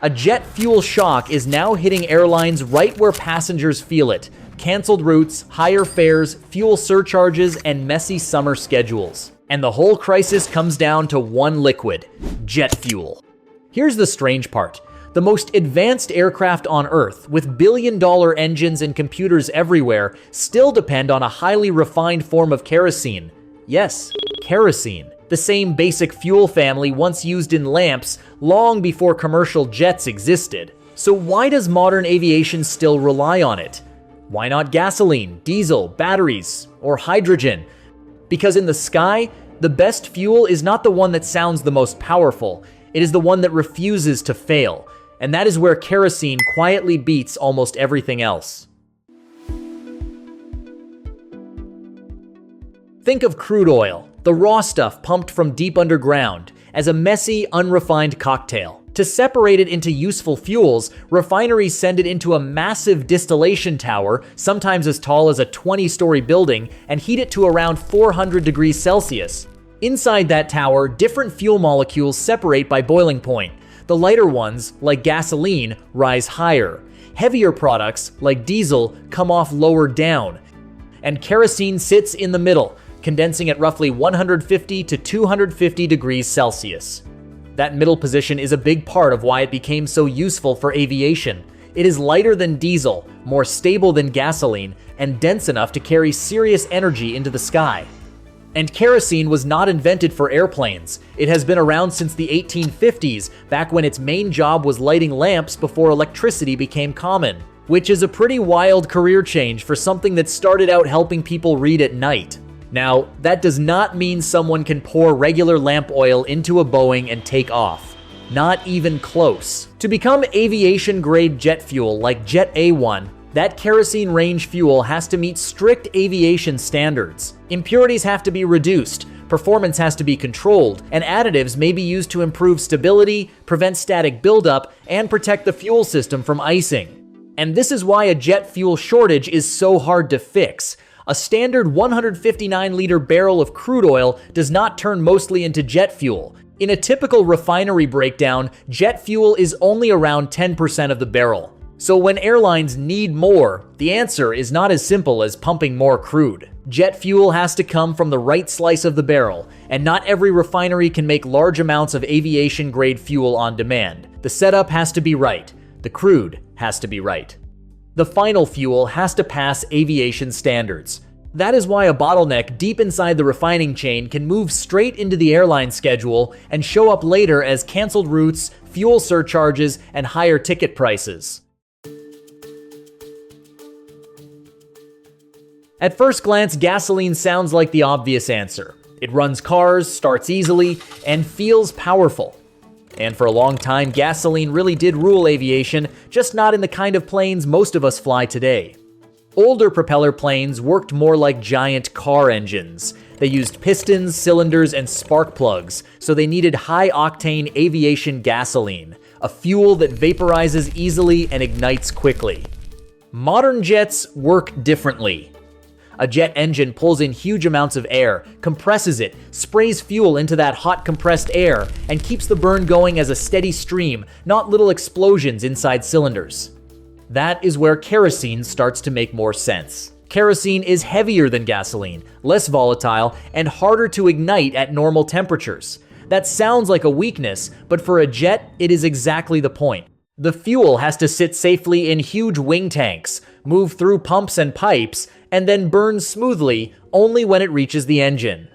A jet fuel shock is now hitting airlines right where passengers feel it. Canceled routes, higher fares, fuel surcharges, and messy summer schedules. And the whole crisis comes down to one liquid: jet fuel. Here's the strange part. The most advanced aircraft on Earth, with billion-dollar engines and computers everywhere, still depend on a highly refined form of kerosene. Yes, kerosene. The same basic fuel family once used in lamps long before commercial jets existed. So why does modern aviation still rely on it? Why not gasoline, diesel, batteries, or hydrogen? Because in the sky, the best fuel is not the one that sounds the most powerful. It is the one that refuses to fail. And that is where kerosene quietly beats almost everything else. Think of crude oil, the raw stuff pumped from deep underground, as a messy, unrefined cocktail. To separate it into useful fuels, refineries send it into a massive distillation tower, sometimes as tall as a 20-story building, and heat it to around 400 degrees Celsius. Inside that tower, different fuel molecules separate by boiling point. The lighter ones, like gasoline, rise higher. Heavier products, like diesel, come off lower down. And kerosene sits in the middle, condensing at roughly 150 to 250 degrees Celsius. That middle position is a big part of why it became so useful for aviation. It is lighter than diesel, more stable than gasoline, and dense enough to carry serious energy into the sky. And kerosene was not invented for airplanes. It has been around since the 1850s, back when its main job was lighting lamps before electricity became common. Which is a pretty wild career change for something that started out helping people read at night. Now, that does not mean someone can pour regular lamp oil into a Boeing and take off. Not even close. To become aviation-grade jet fuel like Jet A1, that kerosene-range fuel has to meet strict aviation standards. Impurities have to be reduced, performance has to be controlled, and additives may be used to improve stability, prevent static buildup, and protect the fuel system from icing. And this is why a jet fuel shortage is so hard to fix. A standard 159-liter barrel of crude oil does not turn mostly into jet fuel. In a typical refinery breakdown, jet fuel is only around 10% of the barrel. So when airlines need more, the answer is not as simple as pumping more crude. Jet fuel has to come from the right slice of the barrel, and not every refinery can make large amounts of aviation-grade fuel on demand. The setup has to be right. The crude has to be right. The final fuel has to pass aviation standards. That is why a bottleneck deep inside the refining chain can move straight into the airline schedule and show up later as canceled routes, fuel surcharges, and higher ticket prices. At first glance, gasoline sounds like the obvious answer. It runs cars, starts easily, and feels powerful. And for a long time, gasoline really did rule aviation, just not in the kind of planes most of us fly today. Older propeller planes worked more like giant car engines. They used pistons, cylinders, and spark plugs, so they needed high-octane aviation gasoline, a fuel that vaporizes easily and ignites quickly. Modern jets work differently. A jet engine pulls in huge amounts of air, compresses it, sprays fuel into that hot compressed air, and keeps the burn going as a steady stream, not little explosions inside cylinders. That is where kerosene starts to make more sense. Kerosene is heavier than gasoline, less volatile, and harder to ignite at normal temperatures. That sounds like a weakness, but for a jet, it is exactly the point. The fuel has to sit safely in huge wing tanks, move through pumps and pipes, and then burn smoothly only when it reaches the engine.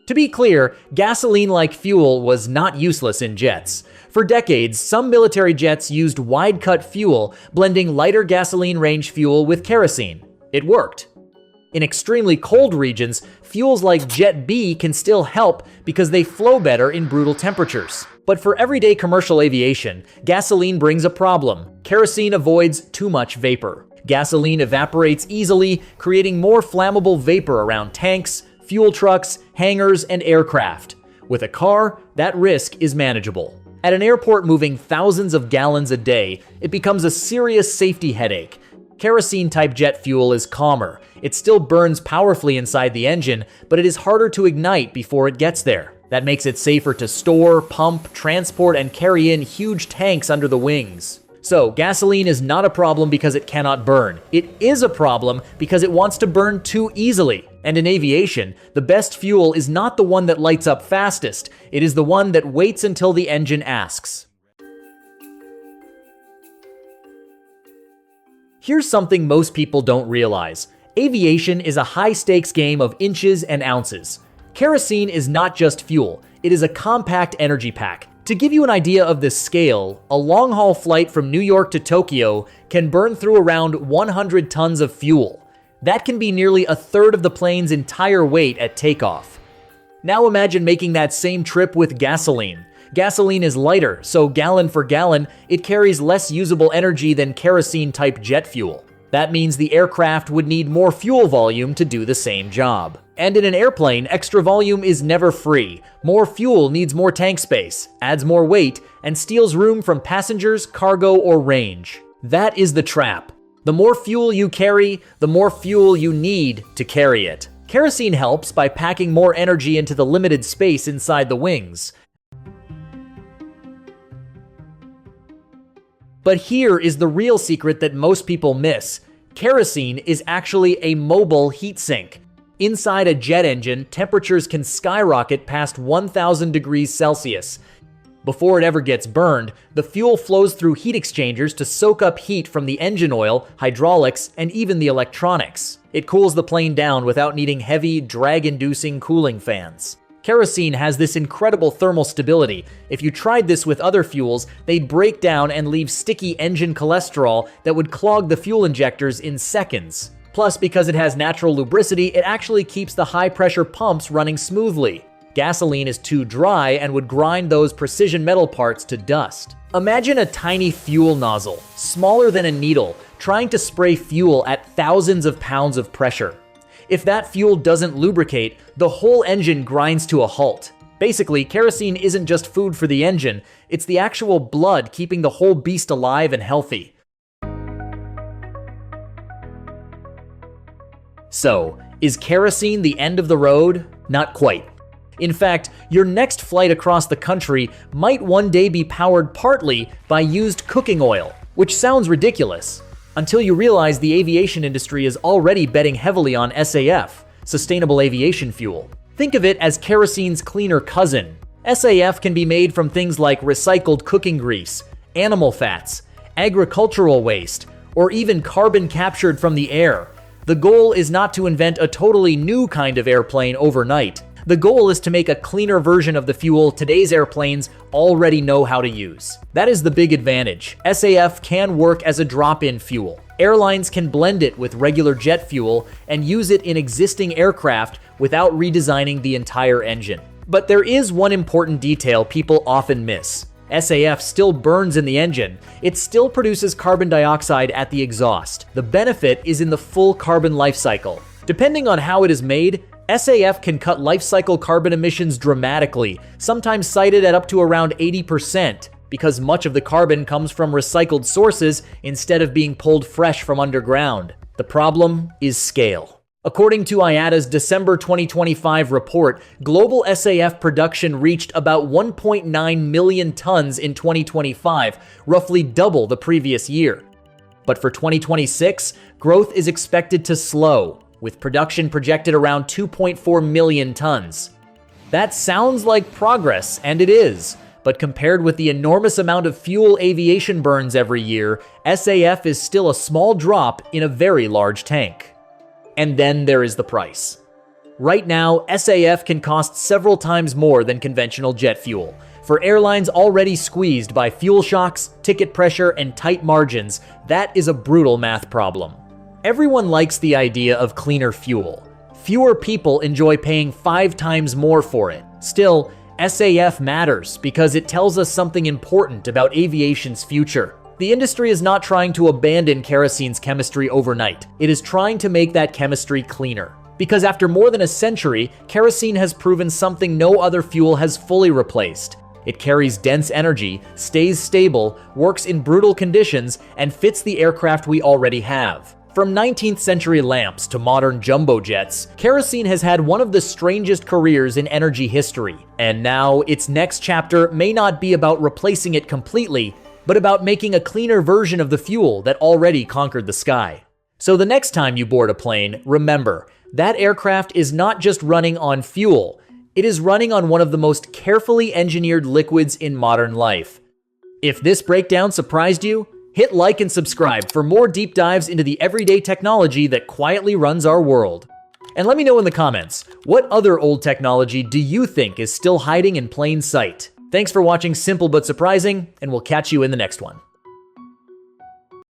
To be clear, gasoline-like fuel was not useless in jets. For decades, some military jets used wide-cut fuel, blending lighter gasoline-range fuel with kerosene. It worked. In extremely cold regions, fuels like Jet B can still help because they flow better in brutal temperatures. But for everyday commercial aviation, gasoline brings a problem. Kerosene avoids too much vapor. Gasoline evaporates easily, creating more flammable vapor around tanks, fuel trucks, hangars, and aircraft. With a car, that risk is manageable. At an airport moving thousands of gallons a day, it becomes a serious safety headache. Kerosene-type jet fuel is calmer. It still burns powerfully inside the engine, but it is harder to ignite before it gets there. That makes it safer to store, pump, transport, and carry in huge tanks under the wings. So, gasoline is not a problem because it cannot burn. It is a problem because it wants to burn too easily. And in aviation, the best fuel is not the one that lights up fastest. It is the one that waits until the engine asks. Here's something most people don't realize. Aviation is a high-stakes game of inches and ounces. Kerosene is not just fuel, it is a compact energy pack. To give you an idea of this scale, a long-haul flight from New York to Tokyo can burn through around 100 tons of fuel. That can be nearly a third of the plane's entire weight at takeoff. Now imagine making that same trip with gasoline. Gasoline is lighter, so gallon for gallon, it carries less usable energy than kerosene-type jet fuel. That means the aircraft would need more fuel volume to do the same job. And in an airplane, extra volume is never free. More fuel needs more tank space, adds more weight, and steals room from passengers, cargo, or range. That is the trap. The more fuel you carry, the more fuel you need to carry it. Kerosene helps by packing more energy into the limited space inside the wings. But here is the real secret that most people miss. Kerosene is actually a mobile heat sink. Inside a jet engine, temperatures can skyrocket past 1,000 degrees Celsius. Before it ever gets burned, the fuel flows through heat exchangers to soak up heat from the engine oil, hydraulics, and even the electronics. It cools the plane down without needing heavy, drag-inducing cooling fans. Kerosene has this incredible thermal stability. If you tried this with other fuels, they'd break down and leave sticky engine cholesterol that would clog the fuel injectors in seconds. Plus, because it has natural lubricity, it actually keeps the high-pressure pumps running smoothly. Gasoline is too dry and would grind those precision metal parts to dust. Imagine a tiny fuel nozzle, smaller than a needle, trying to spray fuel at thousands of pounds of pressure. If that fuel doesn't lubricate, the whole engine grinds to a halt. Basically, kerosene isn't just food for the engine, it's the actual blood keeping the whole beast alive and healthy. So, is kerosene the end of the road? Not quite. In fact, your next flight across the country might one day be powered partly by used cooking oil, which sounds ridiculous, until you realize the aviation industry is already betting heavily on SAF, Sustainable Aviation Fuel. Think of it as kerosene's cleaner cousin. SAF can be made from things like recycled cooking grease, animal fats, agricultural waste, or even carbon captured from the air. The goal is not to invent a totally new kind of airplane overnight. The goal is to make a cleaner version of the fuel today's airplanes already know how to use. That is the big advantage. SAF can work as a drop-in fuel. Airlines can blend it with regular jet fuel and use it in existing aircraft without redesigning the entire engine. But there is one important detail people often miss. SAF still burns in the engine. It still produces carbon dioxide at the exhaust. The benefit is in the full carbon life cycle. Depending on how it is made, SAF can cut life cycle carbon emissions dramatically, sometimes cited at up to around 80%, because much of the carbon comes from recycled sources instead of being pulled fresh from underground. The problem is scale. According to IATA's December 2025 report, global SAF production reached about 1.9 million tons in 2025, roughly double the previous year. But for 2026, growth is expected to slow, with production projected around 2.4 million tons. That sounds like progress, and it is, but compared with the enormous amount of fuel aviation burns every year, SAF is still a small drop in a very large tank. And then there is the price. Right now, SAF can cost several times more than conventional jet fuel. For airlines already squeezed by fuel shocks, ticket pressure, and tight margins, that is a brutal math problem. Everyone likes the idea of cleaner fuel. Fewer people enjoy paying 5 times more for it. Still, SAF matters because it tells us something important about aviation's future. The industry is not trying to abandon kerosene's chemistry overnight. It is trying to make that chemistry cleaner. Because after more than a century, kerosene has proven something no other fuel has fully replaced. It carries dense energy, stays stable, works in brutal conditions, and fits the aircraft we already have. From 19th century lamps to modern jumbo jets, kerosene has had one of the strangest careers in energy history. And now, its next chapter may not be about replacing it completely, but about making a cleaner version of the fuel that already conquered the sky. So the next time you board a plane, remember, that aircraft is not just running on fuel, it is running on one of the most carefully engineered liquids in modern life. If this breakdown surprised you, hit like and subscribe for more deep dives into the everyday technology that quietly runs our world. And let me know in the comments, what other old technology do you think is still hiding in plain sight? Thanks for watching Simple But Surprising, and we'll catch you in the next one.